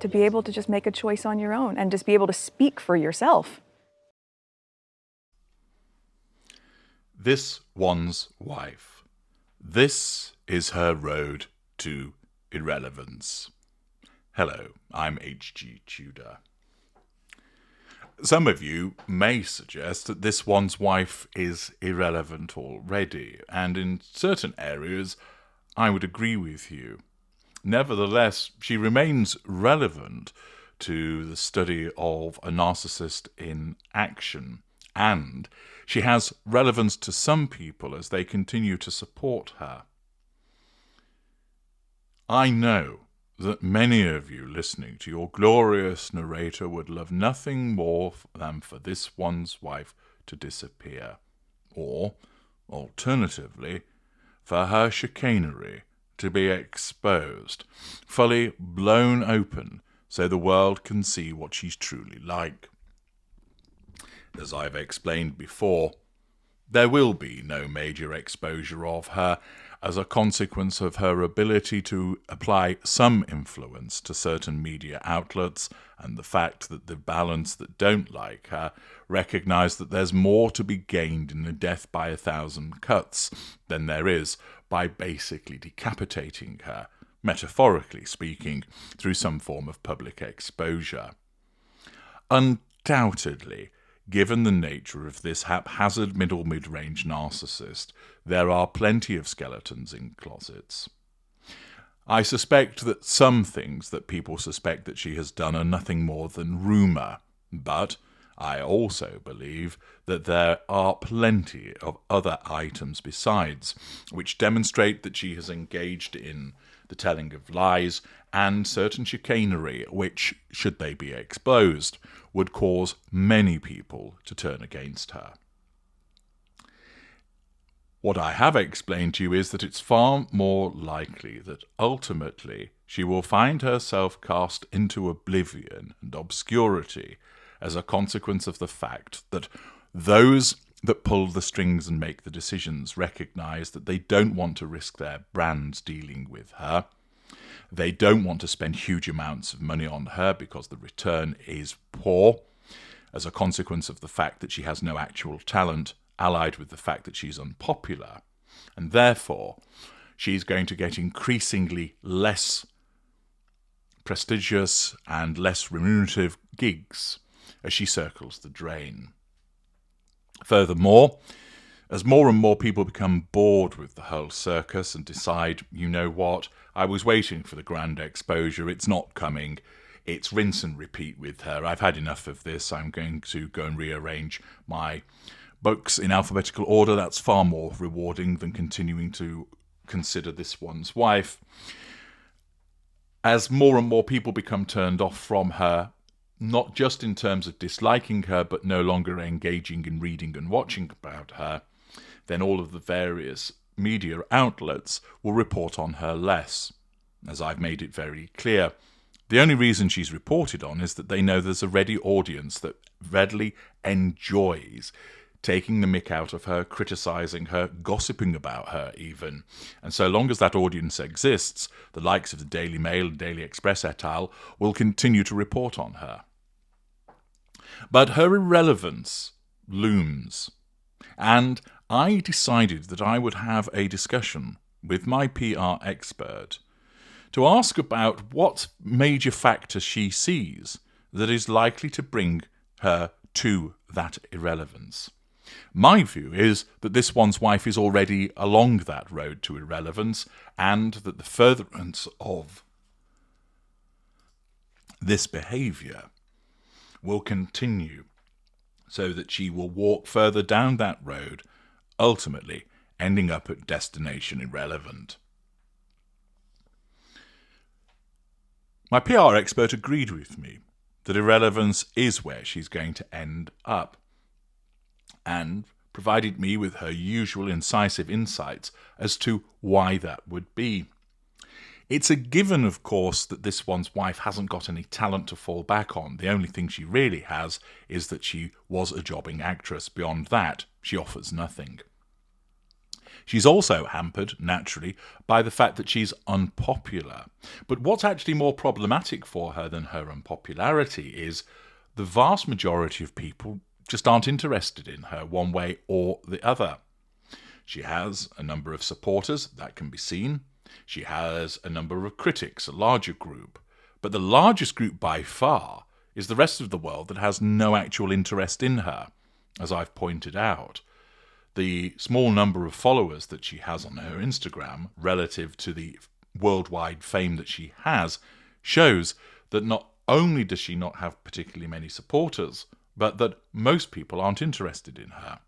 to be able to just make a choice on your own and just be able to speak for yourself. This one's wife. This is her road to irrelevance. Hello, I'm H.G. Tudor. Some of you may suggest that this one's wife is irrelevant already, and in certain areas I would agree with you. Nevertheless, she remains relevant to the study of a narcissist in action, and she has relevance to some people as they continue to support her. I know that many of you listening to your glorious narrator would love nothing more than for this one's wife to disappear, or, alternatively, for her chicanery to be exposed, fully blown open, so the world can see what she's truly like. As I've explained before, there will be no major exposure of her as a consequence of her ability to apply some influence to certain media outlets and the fact that the balance that don't like her recognise that there's more to be gained in a death by 1,000 cuts than there is by basically decapitating her, metaphorically speaking, through some form of public exposure. Undoubtedly, given the nature of this haphazard mid-range narcissist, there are plenty of skeletons in closets. I suspect that some things that people suspect that she has done are nothing more than rumour, but I also believe that there are plenty of other items besides, which demonstrate that she has engaged in the telling of lies and certain chicanery which, should they be exposed, would cause many people to turn against her. What I have explained to you is that it's far more likely that ultimately she will find herself cast into oblivion and obscurity as a consequence of the fact that those that pull the strings and make the decisions recognise that they don't want to risk their brands dealing with her. They don't want to spend huge amounts of money on her because the return is poor, as a consequence of the fact that she has no actual talent, allied with the fact that she's unpopular, and therefore she's going to get increasingly less prestigious and less remunerative gigs as she circles the drain. Furthermore, as more and more people become bored with the whole circus and decide, you know what, I was waiting for the grand exposure, it's not coming, it's rinse and repeat with her, I've had enough of this, I'm going to go and rearrange my books in alphabetical order. That's far more rewarding than continuing to consider this one's wife. As more and more people become turned off from her, not just in terms of disliking her, but no longer engaging in reading and watching about her, then all of the various media outlets will report on her less. As I've made it very clear, the only reason she's reported on is that they know there's a ready audience that readily enjoys taking the mick out of her, criticising her, gossiping about her even. And so long as that audience exists, the likes of the Daily Mail and Daily Express et al. Will continue to report on her. But her irrelevance looms. And I decided that I would have a discussion with my PR expert to ask about what major factor she sees that is likely to bring her to that irrelevance. My view is that this one's wife is already along that road to irrelevance, and that the furtherance of this behaviour will continue, so that she will walk further down that road, ultimately ending up at destination irrelevant. My PR expert agreed with me that irrelevance is where she's going to end up, and provided me with her usual incisive insights as to why that would be. It's a given, of course, that this one's wife hasn't got any talent to fall back on. The only thing she really has is that she was a jobbing actress. Beyond that, she offers nothing. She's also hampered, naturally, by the fact that she's unpopular. But what's actually more problematic for her than her unpopularity is the vast majority of people just aren't interested in her one way or the other. She has a number of supporters, that can be seen. She has a number of critics, a larger group. But the largest group by far is the rest of the world that has no actual interest in her, as I've pointed out. The small number of followers that she has on her Instagram, relative to the worldwide fame that she has, shows that not only does she not have particularly many supporters, but that most people aren't interested in her.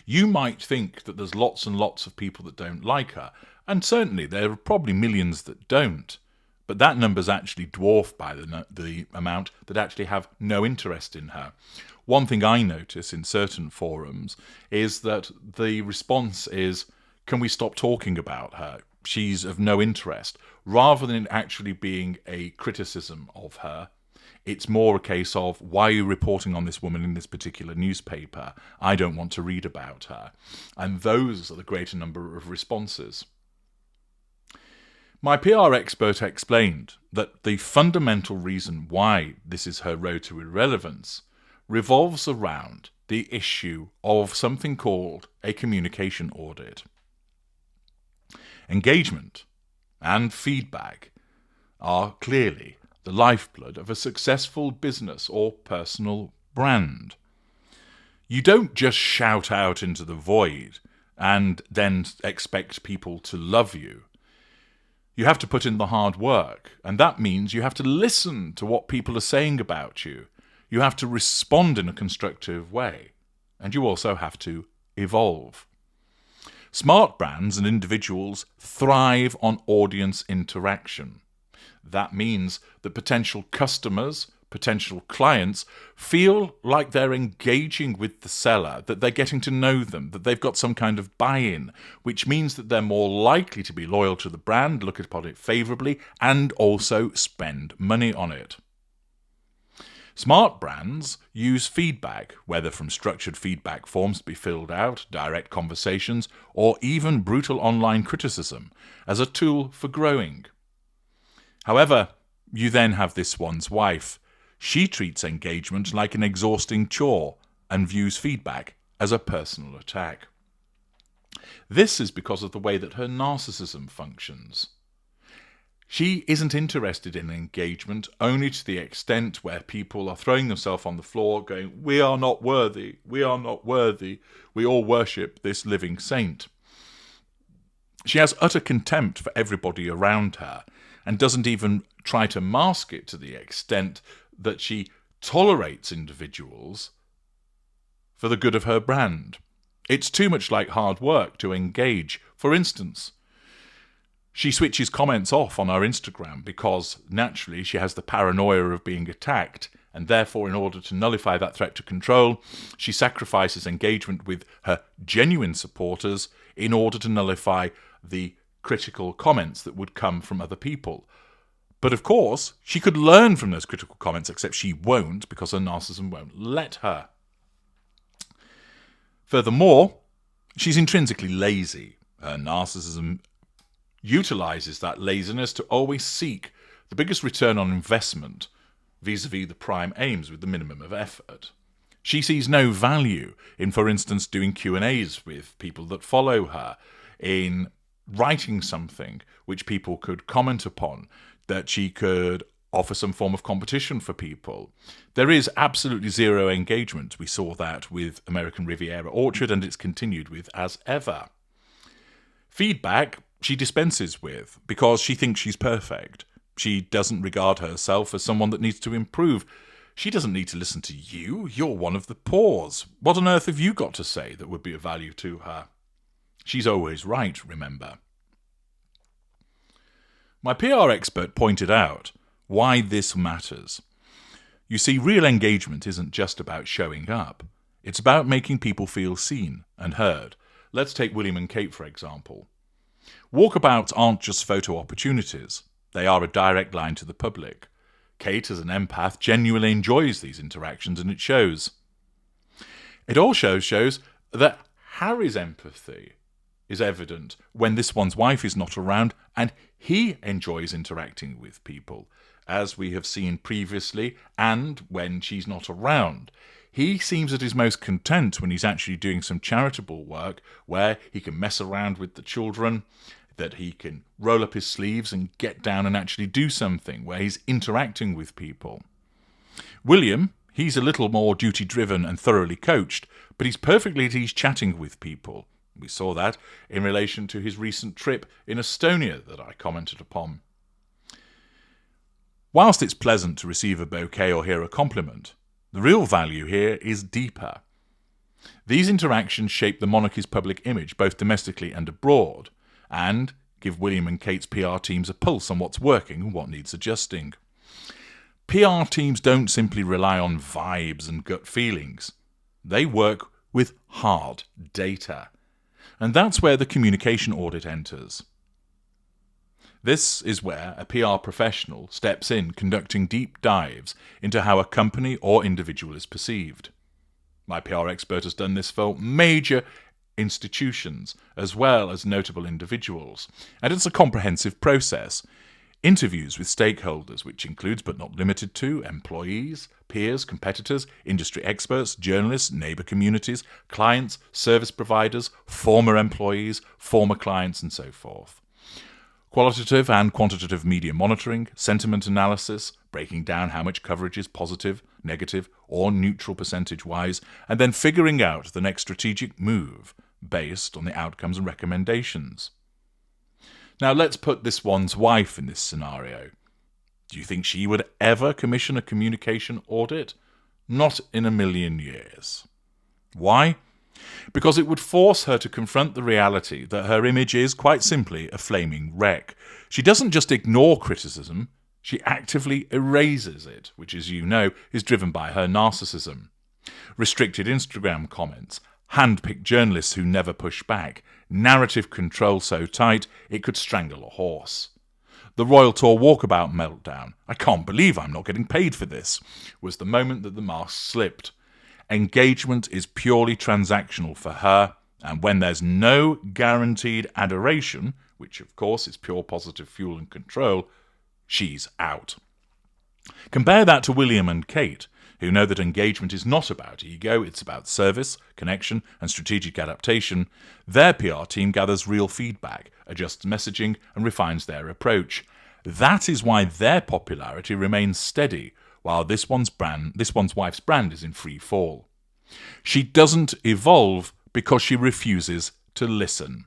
You might think that there's lots and lots of people that don't like her, and certainly there are probably millions that don't, but that number's actually dwarfed by the amount that actually have no interest in her. One thing I notice in certain forums is that the response is, can we stop talking about her? She's of no interest. Rather than it actually being a criticism of her, it's more a case of, why are you reporting on this woman in this particular newspaper? I don't want to read about her. And those are the greater number of responses. My PR expert explained that the fundamental reason why this is her road to irrelevance revolves around the issue of something called a communication audit. Engagement and feedback are clearly the lifeblood of a successful business or personal brand. You don't just shout out into the void and then expect people to love you. You have to put in the hard work, and that means you have to listen to what people are saying about you. You have to respond in a constructive way, and you also have to evolve. Smart brands and individuals thrive on audience interaction. That means that potential customers, potential clients feel like they're engaging with the seller, that they're getting to know them, that they've got some kind of buy-in, which means that they're more likely to be loyal to the brand, look upon it favourably, and also spend money on it. Smart brands use feedback, whether from structured feedback forms to be filled out, direct conversations, or even brutal online criticism, as a tool for growing. However, you then have this one's wife. She treats engagement like an exhausting chore and views feedback as a personal attack. This is because of the way that her narcissism functions. She isn't interested in engagement only to the extent where people are throwing themselves on the floor going, "We are not worthy, we are not worthy, we all worship this living saint." She has utter contempt for everybody around her and doesn't even try to mask it to the extent that she tolerates individuals for the good of her brand. It's too much like hard work to engage. For instance, she switches comments off on her Instagram because, naturally, she has the paranoia of being attacked, and therefore, in order to nullify that threat to control, she sacrifices engagement with her genuine supporters in order to nullify the critical comments that would come from other people. But of course, she could learn from those critical comments, except she won't because her narcissism won't let her. Furthermore, she's intrinsically lazy. Her narcissism utilizes that laziness to always seek the biggest return on investment vis-a-vis the prime aims with the minimum of effort. She sees no value in, for instance, doing Q&As with people that follow her, in writing something which people could comment upon, that she could offer some form of competition for people. There is absolutely zero engagement. We saw that with American Riviera Orchard, and it's continued with as ever. Feedback she dispenses with because she thinks she's perfect. She doesn't regard herself as someone that needs to improve. She doesn't need to listen to you. You're one of the pawns. What on earth have you got to say that would be of value to her? She's always right, remember. My PR expert pointed out why this matters. You see, real engagement isn't just about showing up. It's about making people feel seen and heard. Let's take William and Kate, for example. Walkabouts aren't just photo opportunities. They are a direct line to the public. Kate, as an empath, genuinely enjoys these interactions, and it shows. It also shows that Harry's empathy is evident when this one's wife is not around and he enjoys interacting with people, as we have seen previously, and when she's not around. He seems at his most content when he's actually doing some charitable work where he can mess around with the children, that he can roll up his sleeves and get down and actually do something, where he's interacting with people. William, he's a little more duty-driven and thoroughly coached, but he's perfectly at ease chatting with people. We saw that in relation to his recent trip in Estonia that I commented upon. Whilst it's pleasant to receive a bouquet or hear a compliment, the real value here is deeper. These interactions shape the monarchy's public image, both domestically and abroad, and give William and Kate's PR teams a pulse on what's working and what needs adjusting. PR teams don't simply rely on vibes and gut feelings. They work with hard data. And that's where the communication audit enters. This is where a PR professional steps in, conducting deep dives into how a company or individual is perceived. My PR expert has done this for major institutions as well as notable individuals, and it's a comprehensive process. Interviews with stakeholders, which includes but not limited to employees, peers, competitors, industry experts, journalists, neighbour communities, clients, service providers, former employees, former clients, and so forth. Qualitative and quantitative media monitoring, sentiment analysis, breaking down how much coverage is positive, negative, or neutral percentage-wise, and then figuring out the next strategic move based on the outcomes and recommendations. Now let's put this one's wife in this scenario. Do you think she would ever commission a communication audit? Not in a million years. Why? Because it would force her to confront the reality that her image is, quite simply, a flaming wreck. She doesn't just ignore criticism, she actively erases it, which, as you know, is driven by her narcissism. Restricted Instagram comments, hand-picked journalists who never push back, narrative control so tight it could strangle a horse. The Royal Tour walkabout meltdown, I can't believe I'm not getting paid for this, was the moment that the mask slipped. Engagement is purely transactional for her, and when there's no guaranteed adoration, which of course is pure positive fuel and control, she's out. Compare that to William and Kate, who know that engagement is not about ego, it's about service, connection, and strategic adaptation. Their PR team gathers real feedback, adjusts messaging, and refines their approach. That is why their popularity remains steady, while this one's wife's brand is in free fall. She doesn't evolve because she refuses to listen.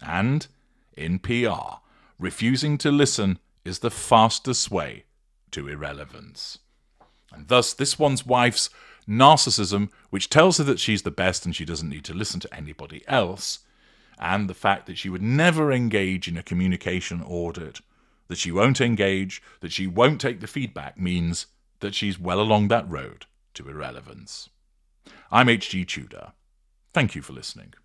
And, in PR, refusing to listen is the fastest way to irrelevance. And thus, this one's wife's narcissism, which tells her that she's the best and she doesn't need to listen to anybody else, and the fact that she would never engage in a communication audit, that she won't engage, that she won't take the feedback, means that she's well along that road to irrelevance. I'm H.G. Tudor. Thank you for listening.